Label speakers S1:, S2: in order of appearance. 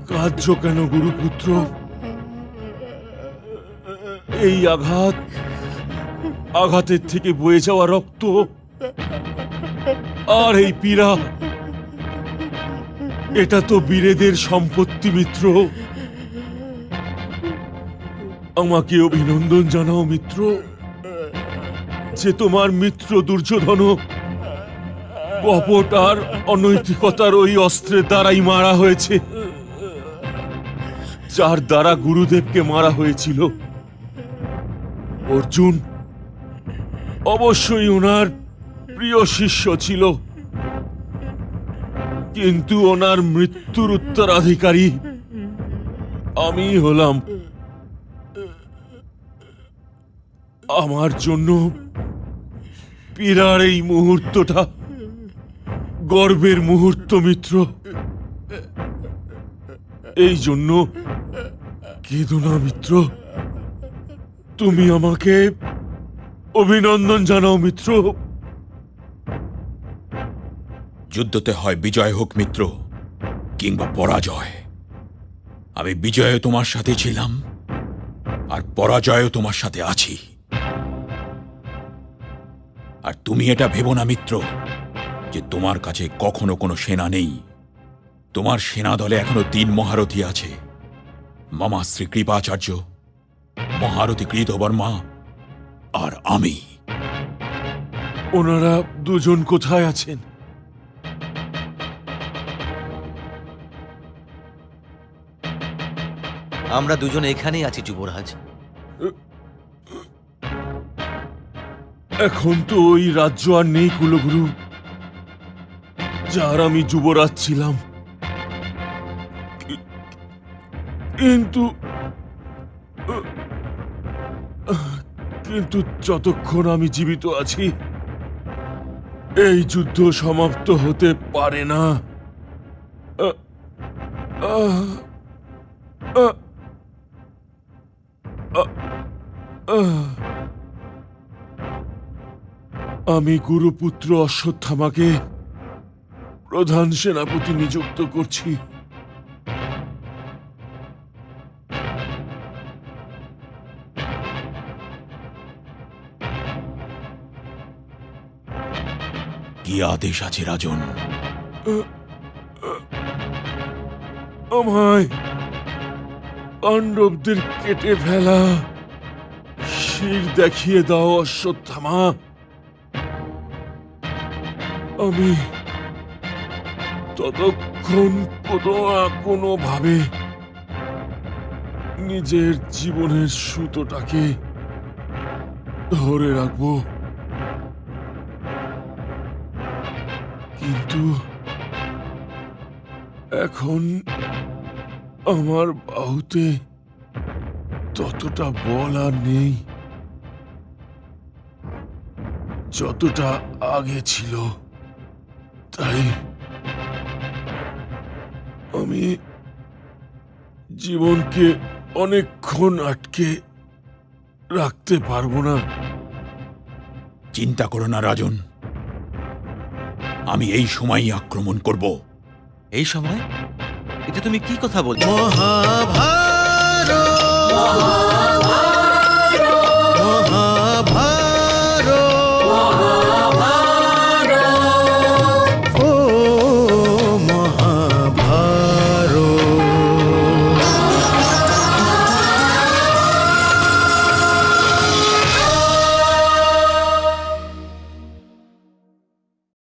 S1: কাঁদছ কেন গুরুপুত্র? এই আঘাতের থেকে বয়ে যাওয়া রক্ত আর এই পীড়া, এটা তো বীরেদের সম্পত্তি মিত্র। আমাকে অভিনন্দন জানাও মিত্র, যে তোমার মিত্র দুর্যোধন কপট আর অনৈতিকতার ওই অস্ত্রের দ্বারাই মারা হয়েছে, যার দ্বারা গুরুদেবকে মারা হয়েছিল। অর্জুন অবশ্যই ওনার প্রিয় শিষ্য ছিল, কিন্তু ওনার মৃত্যুর উত্তরাধিকারী আমি হলাম। আমার জন্য পীড়ার এই মুহূর্তটা গর্বের মুহূর্ত মিত্র। এই জন্য কেঁদো না মিত্র, তুমি আমাকে অভিনন্দন জানাও মিত্র।
S2: যুদ্ধতে হয় বিজয় হোক মিত্র, কিংবা পরাজয়। আমি বিজয়ে তোমার সাথে ছিলাম, আর পরাজয়েও তোমার সাথে আছি। আর তুমি এটা ভেবো না মিত্র যে তোমার কাছে কখনো কোনো সেনা নেই। তোমার সেনা দলে এখনো 3 মহারথী আছে, মামা শ্রী কৃপাচার্য, মহারথী কৃতবর্মা আর আমি।
S1: ওনারা দুজন কোথায় আছেন?
S3: আমরা দুজন এখানেই আছি যুবরাজ।
S1: এখন তো ওই রাজ্য আর নেই কুলগুরু, যার আমি যুবরাজ ছিলাম। কিন্তু যতক্ষণ আমি জীবিত আছি, এই যুদ্ধ সমাপ্ত হতে পারে না। আমি গুরুপুত্র অশ্বত্থামাকে প্রধান সেনাপতি নিযুক্ত করছি।
S2: কি আদেশ আছে রাজন?
S1: আমায় পাণ্ডবদের কেটে ফেলা শির দেখিয়ে দাও অশ্বত্থামা। আমি ততক্ষণ কোনোভাবে নিজের জীবনের সুতোটাকে ধরে রাখব, কিন্তু এখন আমার বাহুতে ততটা বল আর নেই যতটা আগে ছিল। তাই আমি জীবনকে অনেকক্ষণ আটকে রাখতে পারবো না।
S2: চিন্তা করো না রাজন, আমি এই সময়ই আক্রমণ করব।
S3: এই সময়? এটা তুমি কি কথা বলছো?
S4: মহাভারত